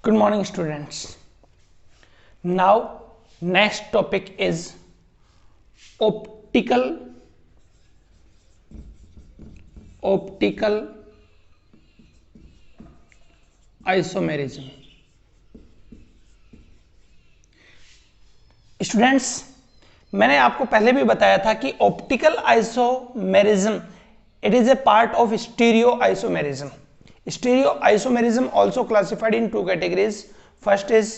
Good morning, students. Now, next topic is optical isomerism. Students, मैंने आपको पहले भी बताया था कि optical isomerism it is a part of stereo isomerism. Stereo isomerism also classified in two categories. First is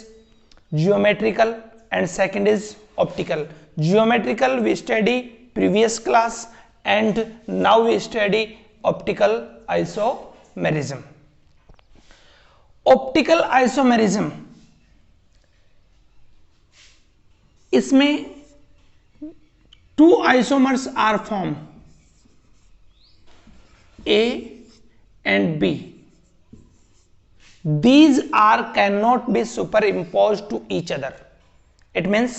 geometrical and second is optical. Geometrical we study previous class and now we study optical isomerism. Optical isomerism इसमें two isomers are formed, A and B. These are cannot be superimposed to each other. It means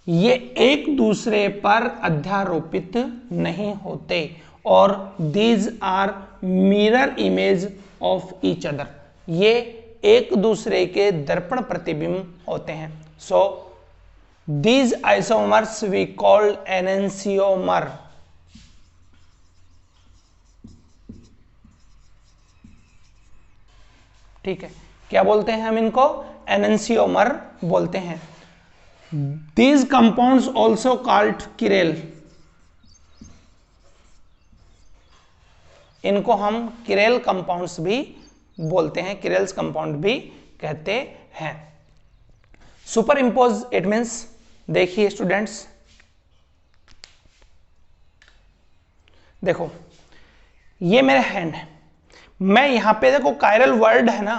ये एक दूसरे पर अध्यारोपित नहीं होते और these are mirror image of each other. ये एक दूसरे के दर्पण प्रतिबिंब होते हैं. So these isomers we call enantiomer. ठीक है, क्या बोलते हैं हम इनको? एनेंसियोमर बोलते हैं. These compounds also called chiral. इनको हम किरेल कंपाउंड्स भी बोलते हैं, किरेल्स कंपाउंड भी कहते हैं. सुपर इंपोज इट मीन्स, देखिए स्टूडेंट्स, देखो ये मेरा हैंड है, मैं यहां पे देखो कायरल वर्ड है ना,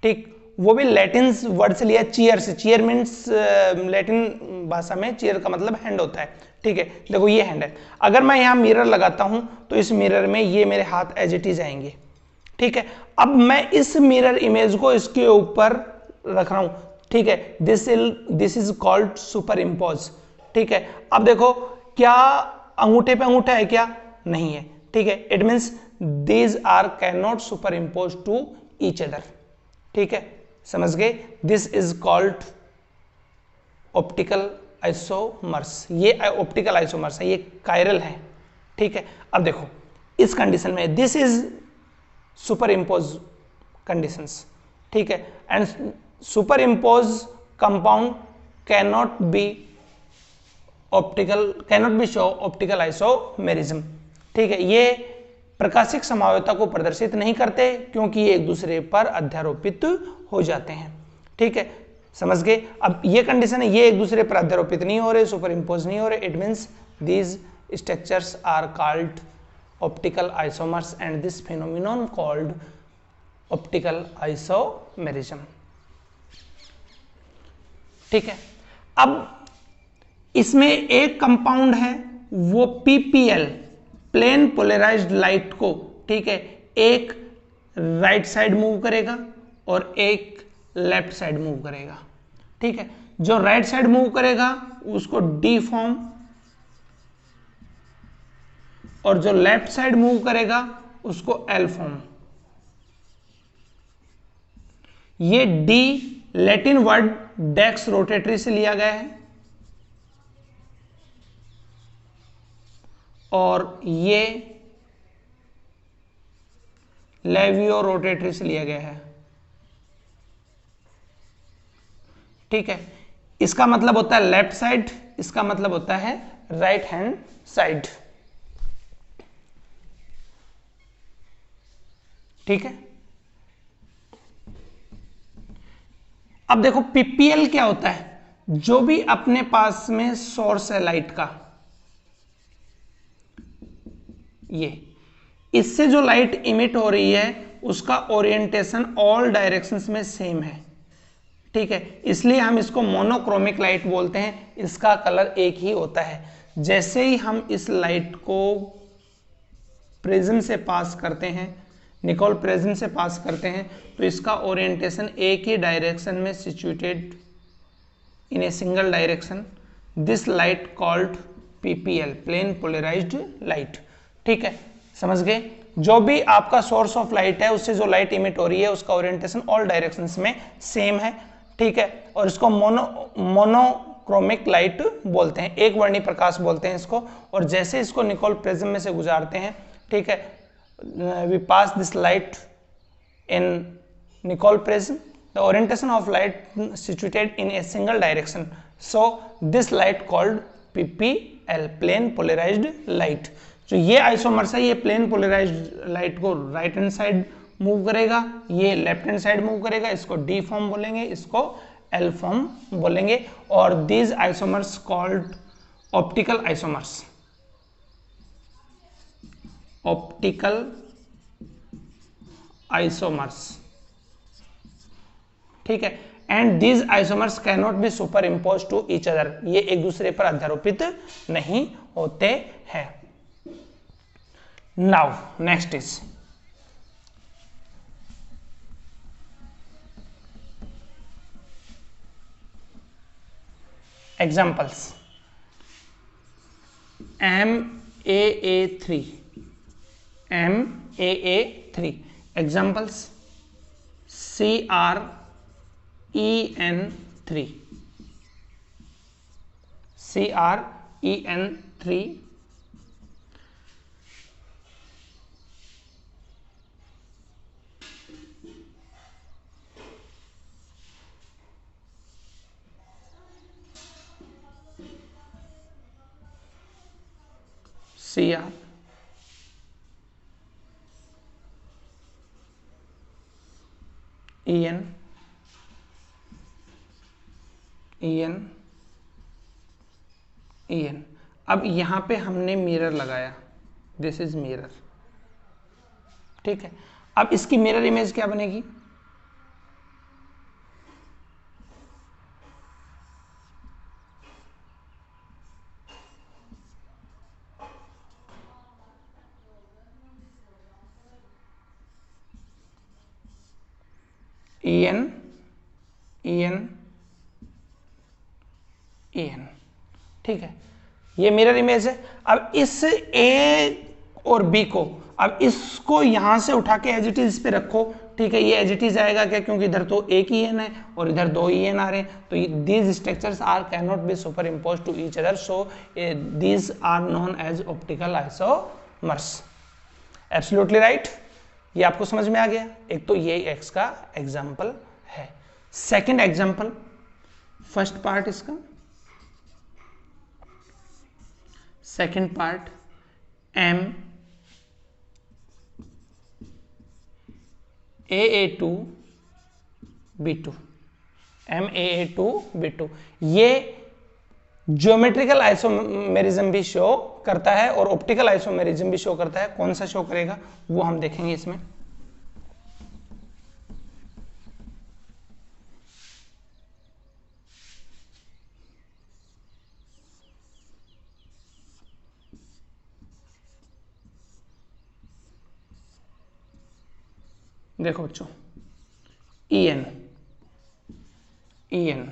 ठीक, वो भी लैटिन वर्ड से लिया, चीयर से. चीयर मीन्स लैटिन भाषा में चीयर का मतलब हैंड होता है. ठीक है, देखो ये हैंड है. अगर मैं यहां मिरर लगाता हूं तो इस मिरर में ये मेरे हाथ एज इट इज आएंगे. ठीक है, अब मैं इस मिरर इमेज को इसके ऊपर रख रहा हूं. ठीक है, this is called super impose. ठीक है, अब देखो क्या अंगूठे पे अंगूठा है क्या? नहीं है. ठीक है, it means these are cannot superimpose to each other. ठीक है, समझ गए? this is called optical isomers. ये optical isomers है, ये कायरल है. ठीक है, अब देखो इस कंडीशन में this is superimpose conditions. ठीक है, and superimpose compound cannot be show optical isomerism. ठीक है, ये प्रकाशिक समावयवता को प्रदर्शित नहीं करते क्योंकि ये एक दूसरे पर अध्यारोपित हो जाते हैं. ठीक है, समझ गए? अब ये कंडीशन है, ये एक दूसरे पर अध्यारोपित नहीं हो रहे, सुपर इम्पोज नहीं हो रहे. It means these structures are called optical isomers and this phenomenon called optical isomerism. ठीक है, अब इसमें एक कंपाउंड है वो पीपीएल, प्लेन पोलराइज्ड लाइट को, ठीक है, एक राइट साइड मूव करेगा और एक लेफ्ट साइड मूव करेगा. ठीक है, जो राइट साइड मूव करेगा उसको डी फॉर्म और जो लेफ्ट साइड मूव करेगा उसको एल फॉर्म. ये डी लैटिन वर्ड डेक्स रोटेटरी से लिया गया है और ये लेवियो रोटेटरी से लिया गया है. ठीक है, इसका मतलब होता है लेफ्ट साइड, इसका मतलब होता है राइट हैंड साइड. ठीक है, अब देखो पीपीएल क्या होता है? जो भी अपने पास में सोर्स है लाइट का, ये इससे जो लाइट इमिट हो रही है उसका ओरिएंटेशन ऑल डायरेक्शंस में सेम है. ठीक है, इसलिए हम इसको मोनोक्रोमिक लाइट बोलते हैं. इसका कलर एक ही होता है. जैसे ही हम इस लाइट को प्रिज्म से पास करते हैं, निकोल प्रिज्म से पास करते हैं, तो इसका ओरिएंटेशन एक ही डायरेक्शन में situated in a single direction. This light called PPL, plane polarized light. ठीक है, समझ गए? जो भी आपका सोर्स ऑफ लाइट है, उससे जो लाइट इमिट हो रही है उसका ओरिएंटेशन ऑल डायरेक्शंस में सेम है, ठीक है। और इसको मोनोक्रोमिक लाइट बोलते हैं, एक वर्णी प्रकाश बोलते हैं इसको। और जैसे इसको निकोल प्रिज्म में से गुजारते हैं, ठीक है, we pass this light in Nicol prism, the orientation of light situated in a single direction, so this light called PPL, plane polarized light। जो ये आइसोमर्स है, ये प्लेन पोलराइज्ड लाइट को राइट हैंड साइड मूव करेगा, ये left hand side move करेगा, इसको D form बोलेंगे, इसको एल फॉर्म बोलेंगे। और these isomers called optical isomers, optical isomers, ठीक है। And these isomers can not be super impose to each other, ये एक दूसरे पर अध्यारोपित नहीं होते हैं। Now next is examples. MAA3, MAA3 examples, CREN3, CREN3, CR, EN, EN, EN। अब यहां पे हमने मिरर लगाया, दिस इज मिरर, ठीक है। अब इसकी मिरर इमेज क्या बनेगी? EN, EN, EN, ठीक है, ये मिरर इमेज है। अब इस ए और बी को, अब इसको यहां से उठा के एज इट इज पे रखो, ठीक है। ये एज इट इज आएगा क्या, क्योंकि इधर तो एक ही एन है और इधर दो ही एन आ रहे हैं, तो these structures are can not be super impose to each other, so these are known as optical isomers. Absolutely right, ये आपको समझ में आ गया। एक तो ये एक्स का एग्जाम्पल है। सेकेंड एग्जाम्पल, फर्स्ट पार्ट इसका, सेकेंड पार्ट MAA2B2, MAA2B2, ये ज्योमेट्रिकल आइसोमेरिज्म भी शो करता है और ऑप्टिकल आइसोमेरिज्म भी शो करता है। कौन सा शो करेगा वो हम देखेंगे इसमें। देखो बच्चों, EN, EN,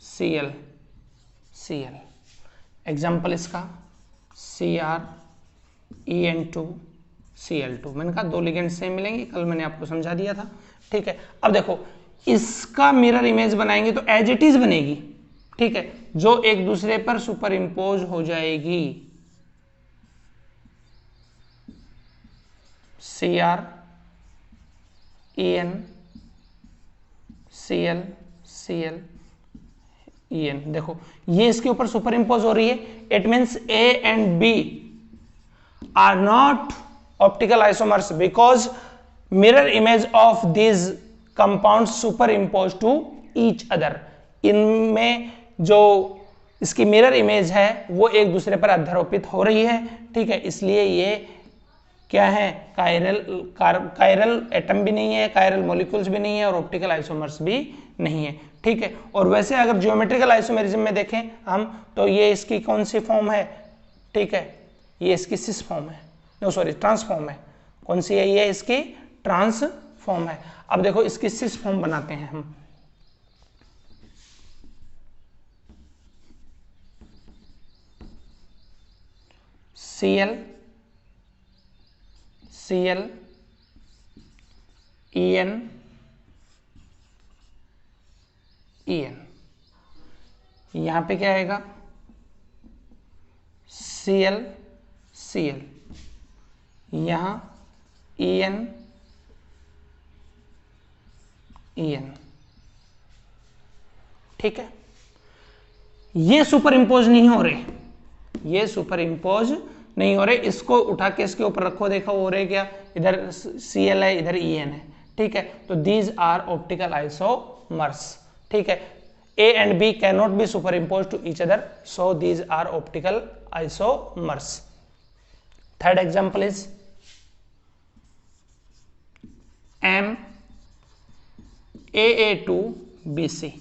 CL, CL, example इसका CR, EN2, CL2। मैंने कहा दो लिगेंड सेम मिलेंगे, कल मैंने आपको समझा दिया था, ठीक है। अब देखो इसका मिरर इमेज बनाएंगे तो एज इट इज बनेगी, ठीक है, जो एक दूसरे पर सुपर इम्पोज हो जाएगी। CR, EN, CL, CL, EN। देखो ये इसके ऊपर सुपर इम्पोज हो रही है, it means A and B are not optical isomers because mirror image of this compound super impose to each other. इनमें जो इसकी मिरर इमेज है वो एक दूसरे पर अध्यारोपित हो रही है, ठीक है। इसलिए ये क्या है, कायरल एटम भी नहीं है, कायरल मॉलिक्यूल्स भी नहीं है और ऑप्टिकल आइसोमर्स भी नहीं है, ठीक है। और वैसे अगर ज्योमेट्रिकल आइसोमेरिज्म में देखें हम, तो ये इसकी कौन सी फॉर्म है, ठीक है, ये इसकी सिस फॉर्म है, नो सॉरी ट्रांसफॉर्म है। कौन सी है, ये इसकी ट्रांसफॉर्म है। अब देखो इसकी सिस फॉर्म बनाते हैं हम, CL, Cl En En, यहां पे क्या आएगा Cl Cl, यहां En En, ठीक है। ये सुपर इंपोज नहीं हो रहे, ये सुपर इंपोज नहीं हो रहे, इसको उठा के इसके ऊपर रखो, देखो हो रहे क्या, इधर Cl है इधर En है, ठीक है। तो दीज आर ऑप्टिकल आइसोमर्स, ठीक है। A and B cannot be superimposed to each other, so these are optical isomers. Third example is MAA2BC,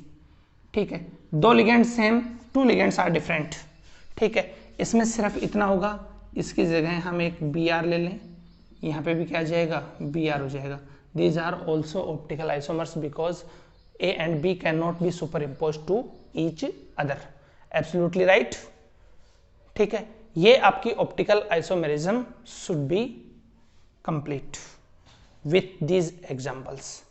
ठीक है। दो ligand same, two ligands are different, ठीक है। इसमें सिर्फ इतना होगा, इसकी जगह हम एक Br ले लें, यहाँ पे भी क्या आ जाएगा Br हो जाएगा। These are also optical isomers because A and B cannot be superimposed to each other. Absolutely right, ठीक है। ये आपकी optical isomerism should be complete with these examples.